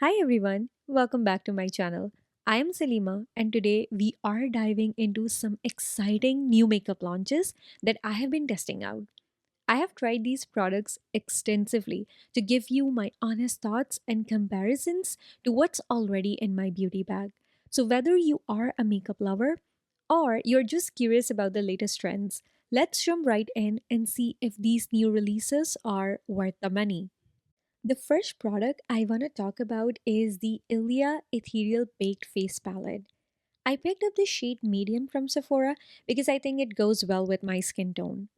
Hi everyone, welcome back to my channel. I am Salima and today we are diving into some exciting new makeup launches that I have been testing out. I have tried these products extensively to give you my honest thoughts and comparisons to what's already in my beauty bag. So whether you are a makeup lover or you're just curious about the latest trends, let's jump right in and see if these new releases are worth the money. The first product I want to talk about is the Ilia Ethereal Baked Face Palette. I picked up the shade medium from Sephora because I think it goes well with my skin tone.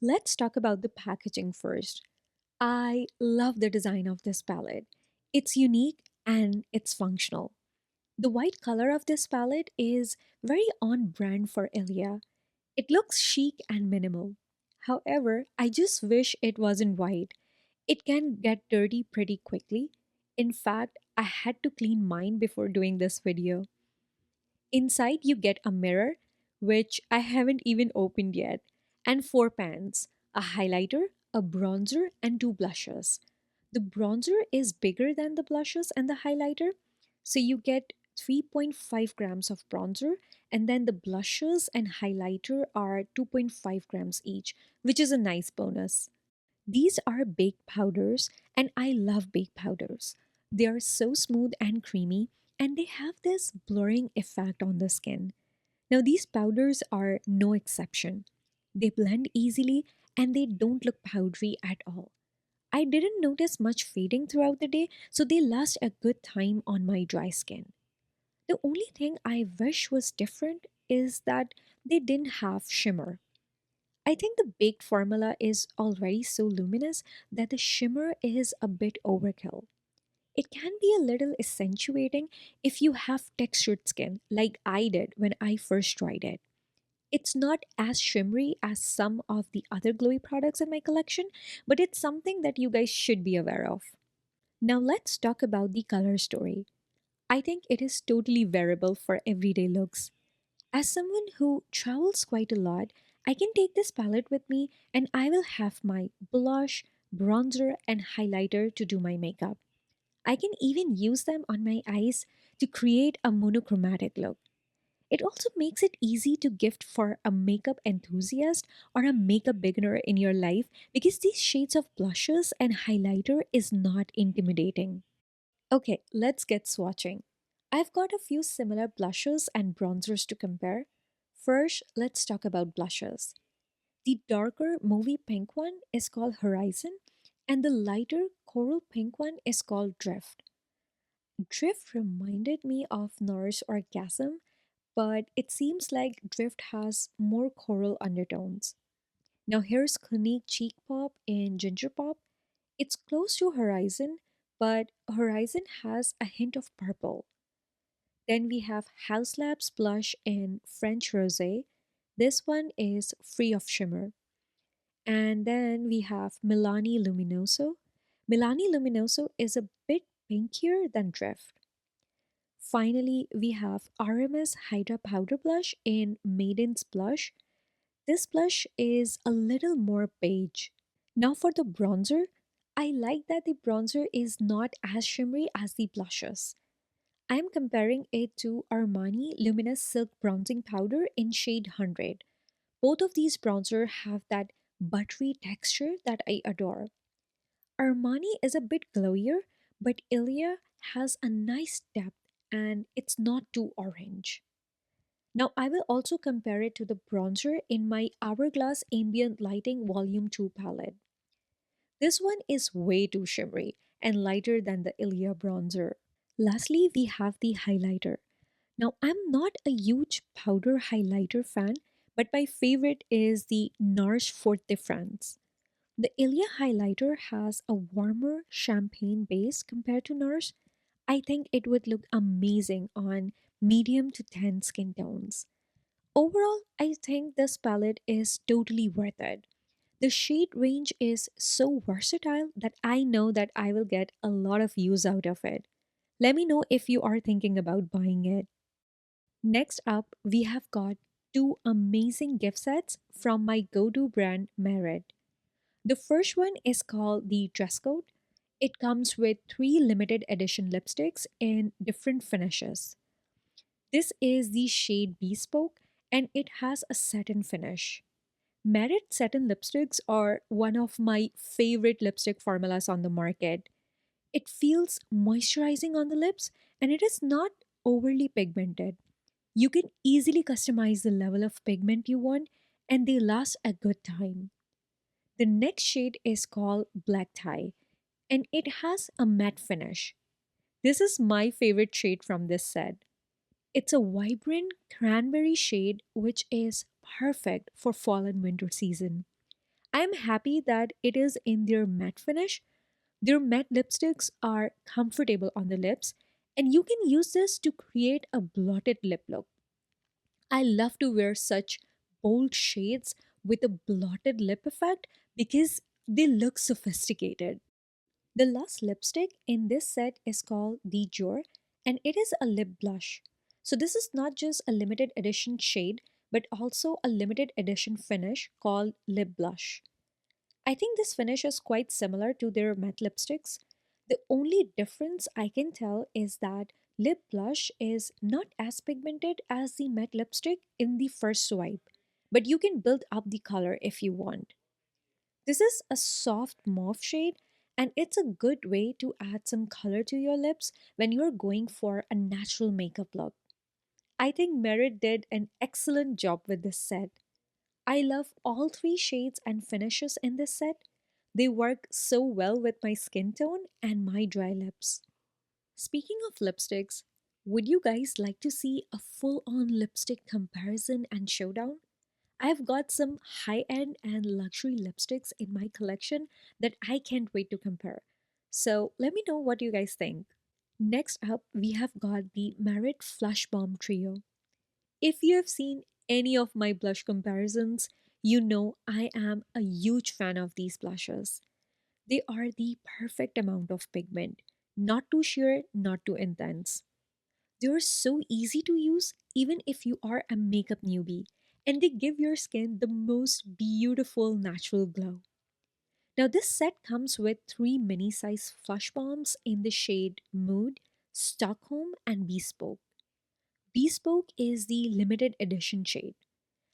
Let's talk about the packaging first. I love the design of this palette. It's unique and it's functional. The white color of this palette is very on brand for Ilia. It looks chic and minimal. However, I just wish it wasn't white. It can get dirty pretty quickly. In fact, I had to clean mine before doing this video. Inside, you get a mirror, which I haven't even opened yet, and four pans, a highlighter, a bronzer, and two blushes. The bronzer is bigger than the blushes and the highlighter, so you get 3.5 grams of bronzer, and then the blushes and highlighter are 2.5 grams each, which is a nice bonus. These are baked powders, and I love baked powders. They are so smooth and creamy, and they have this blurring effect on the skin. Now, these powders are no exception. They blend easily and they don't look powdery at all. I didn't notice much fading throughout the day, so they last a good time on my dry skin. The only thing I wish was different is that they didn't have shimmer. I think the baked formula is already so luminous that the shimmer is a bit overkill. It can be a little accentuating if you have textured skin, like I did when I first tried it. It's not as shimmery as some of the other glowy products in my collection, but it's something that you guys should be aware of. Now let's talk about the color story. I think it is totally wearable for everyday looks. As someone who travels quite a lot, I can take this palette with me and I will have my blush, bronzer, and highlighter to do my makeup. I can even use them on my eyes to create a monochromatic look. It also makes it easy to gift for a makeup enthusiast or a makeup beginner in your life because these shades of blushes and highlighter is not intimidating. Okay, let's get swatching. I've got a few similar blushes and bronzers to compare. First, let's talk about blushes. The darker movie pink one is called Horizon, and the lighter coral pink one is called Drift. Drift reminded me of Nars Orgasm, but it seems like Drift has more coral undertones. Now here's Clinique Cheek Pop in Ginger Pop. It's close to Horizon, but Horizon has a hint of purple. Then we have House Labs Blush in French Rosé. This one is free of shimmer. And then we have Milani Luminoso. Milani Luminoso is a bit pinkier than Drift. Finally, we have RMS Hydra Powder Blush in Maiden's Blush. This blush is a little more beige. Now for the bronzer, I like that the bronzer is not as shimmery as the blushes. I am comparing it to Armani Luminous Silk Bronzing Powder in shade 100. Both of these bronzer have that buttery texture that I adore. Armani is a bit glowier, but Ilia has a nice depth and it's not too orange. Now, I will also compare it to the bronzer in my Hourglass Ambient Lighting Volume 2 palette. This one is way too shimmery and lighter than the Ilia bronzer. Lastly, we have the highlighter. Now, I'm not a huge powder highlighter fan, but my favorite is the Nars Fort de France. The Ilia highlighter has a warmer champagne base compared to Nars. I think it would look amazing on medium to tan skin tones. Overall, I think this palette is totally worth it. The shade range is so versatile that I know that I will get a lot of use out of it. Let me know if you are thinking about buying it. Next up, we have got two amazing gift sets from my go to brand Merit. The first one is called the dress code. It comes with three limited edition lipsticks in different finishes. This is the shade Bespoke and it has a satin finish. Merit satin lipsticks are one of my favorite lipstick formulas on the market. It feels moisturizing on the lips and it is not overly pigmented. You can easily customize the level of pigment you want and they last a good time. The next shade is called Black Tie and it has a matte finish. This is my favorite shade from this set. It's a vibrant cranberry shade which is perfect for fall and winter season. I am happy that it is in their matte finish. Their matte lipsticks are comfortable on the lips and you can use this to create a blotted lip look. I love to wear such bold shades with a blotted lip effect because they look sophisticated. The last lipstick in this set is called the Dior and it is a lip blush. So this is not just a limited edition shade but also a limited edition finish called lip blush. I think this finish is quite similar to their matte lipsticks. The only difference I can tell is that lip blush is not as pigmented as the matte lipstick in the first swipe, but you can build up the color if you want. This is a soft mauve shade and it's a good way to add some color to your lips when you're going for a natural makeup look. I think Merit did an excellent job with this set. I love all three shades and finishes in this set. They work so well with my skin tone and my dry lips. Speaking of lipsticks, would you guys like to see a full on lipstick comparison and showdown? I've got some high end and luxury lipsticks in my collection that I can't wait to compare. So let me know what you guys think. Next up, we have got the Merit Flush Balm Trio. If you have seen any of my blush comparisons, you know I am a huge fan of these blushes. They are the perfect amount of pigment, not too sheer, not too intense. They are so easy to use even if you are a makeup newbie, and they give your skin the most beautiful natural glow. Now, this set comes with three mini size flush bombs in the shade Mood, Stockholm, and Bespoke. Bespoke is the limited edition shade.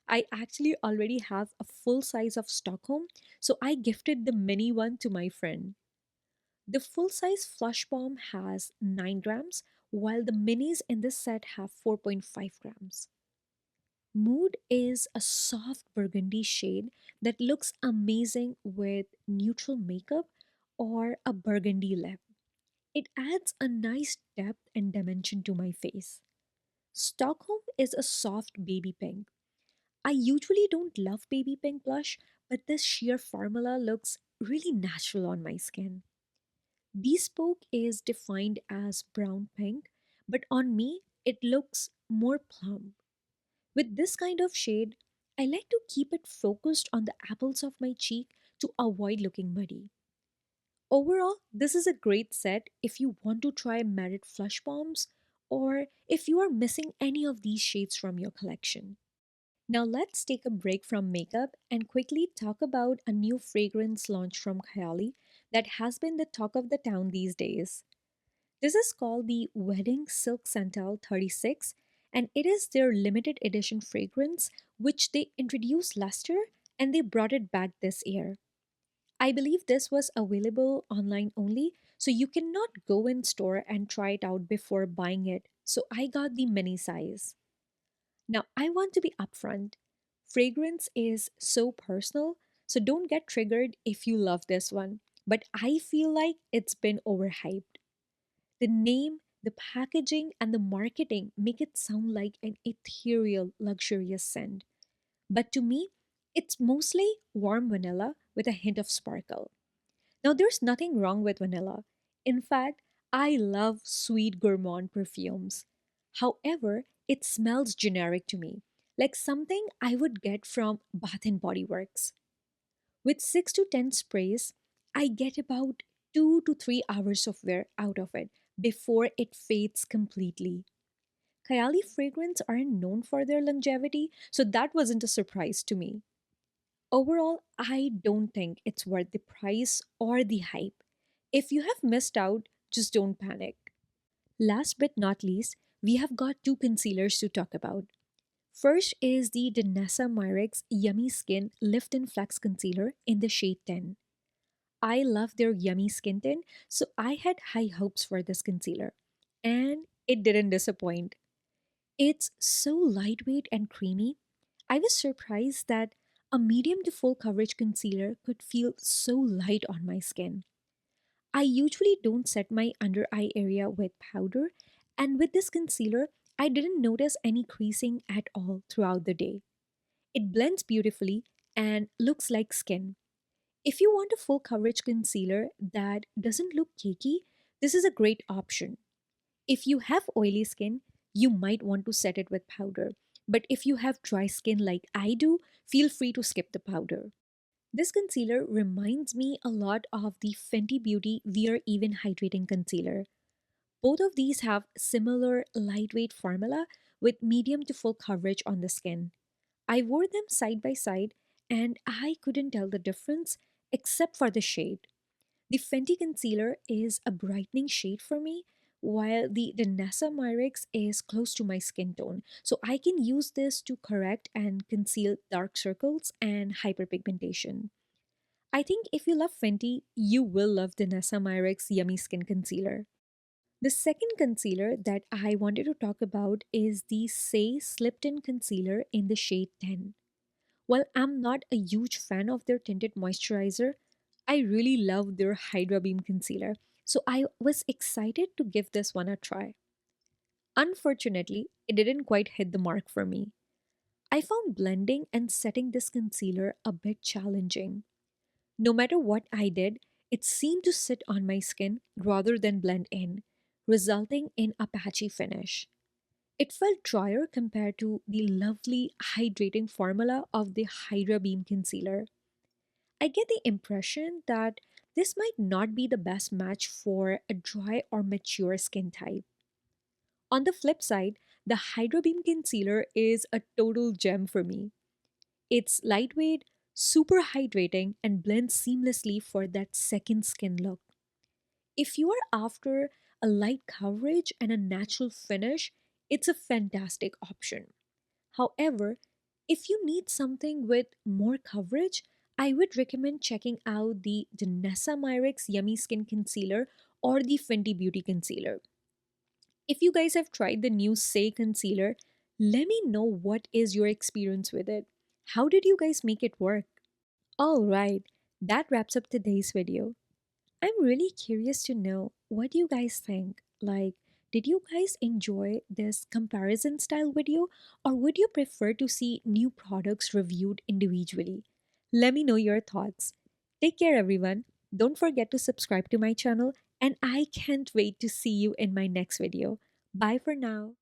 I actually already have a full size of Stockholm, so I gifted the mini one to my friend. The full size flush bomb has 9 grams, while the minis in this set have 4.5 grams. Mood is a soft burgundy shade that looks amazing with neutral makeup or a burgundy lip. It adds a nice depth and dimension to my face. Stockholm is a soft baby pink. I usually don't love baby pink blush, but this sheer formula looks really natural on my skin. Bespoke is defined as brown pink, but on me it looks more plump. With this kind of shade, I like to keep it focused on the apples of my cheek to avoid looking muddy. Overall, this is a great set if you want to try Merit Flush Bombs or if you are missing any of these shades from your collection. Now let's take a break from makeup and quickly talk about a new fragrance launch from KAYALI that has been the talk of the town these days. This is called the Wedding Silk Santal 36 and it is their limited edition fragrance which they introduced last year and they brought it back this year. I believe this was available online only, so you cannot go in store and try it out before buying it. So I got the mini size. Now, I want to be upfront. Fragrance is so personal, so don't get triggered if you love this one. But I feel like it's been overhyped. The name, the packaging, and the marketing make it sound like an ethereal, luxurious scent. But to me, it's mostly warm vanilla with a hint of sparkle. Now, there's nothing wrong with vanilla. In fact, I love sweet gourmand perfumes. However, it smells generic to me, like something I would get from Bath and Body Works. With 6 to 10 sprays, I get about 2 to 3 hours of wear out of it before it fades completely. Kayali fragrance aren't known for their longevity, so that wasn't a surprise to me. Overall, I don't think it's worth the price or the hype. If you have missed out, just don't panic. Last but not least, we have got two concealers to talk about. First is the Danessa Myricks Yummy Skin Lift and Flex Concealer in the shade 10. I love their yummy skin tint, so I had high hopes for this concealer. And it didn't disappoint. It's so lightweight and creamy. I was surprised that a medium to full coverage concealer could feel so light on my skin. I usually don't set my under eye area with powder, and with this concealer, I didn't notice any creasing at all throughout the day. It blends beautifully and looks like skin. If you want a full coverage concealer that doesn't look cakey, this is a great option. If you have oily skin, you might want to set it with powder. But if you have dry skin like I do, feel free to skip the powder. This concealer reminds me a lot of the Fenty Beauty We Are Even Hydrating Concealer. Both of these have similar lightweight formula with medium to full coverage on the skin. I wore them side by side and I couldn't tell the difference except for the shade. The Fenty concealer is a brightening shade for me, while the Danessa Myricks is close to my skin tone. So I can use this to correct and conceal dark circles and hyperpigmentation. I think if you love Fenty, you will love Danessa Myricks Yummy Skin Concealer. The second concealer that I wanted to talk about is the Saie Slip In Concealer in the shade 10. While I'm not a huge fan of their tinted moisturizer, I really love their Hydra Beam Concealer, so I was excited to give this one a try. Unfortunately, it didn't quite hit the mark for me. I found blending and setting this concealer a bit challenging. No matter what I did, it seemed to sit on my skin rather than blend in, resulting in a patchy finish. It felt drier compared to the lovely hydrating formula of the Hydra Beam Concealer. I get the impression that this might not be the best match for a dry or mature skin type. On the flip side, the Hydra Beam Concealer is a total gem for me. It's lightweight, super hydrating, and blends seamlessly for that second skin look. If you are after a light coverage and a natural finish, it's a fantastic option. However, if you need something with more coverage, I would recommend checking out the Danessa Myricks Yummy Skin Concealer or the Fenty Beauty Concealer. If you guys have tried the new Say concealer, let me know what is your experience with it. How did you guys make it work? Alright, that wraps up today's video. I'm really curious to know what you guys think. Like, did you guys enjoy this comparison style video or would you prefer to see new products reviewed individually? Let me know your thoughts. Take care, everyone. Don't forget to subscribe to my channel, and I can't wait to see you in my next video. Bye for now.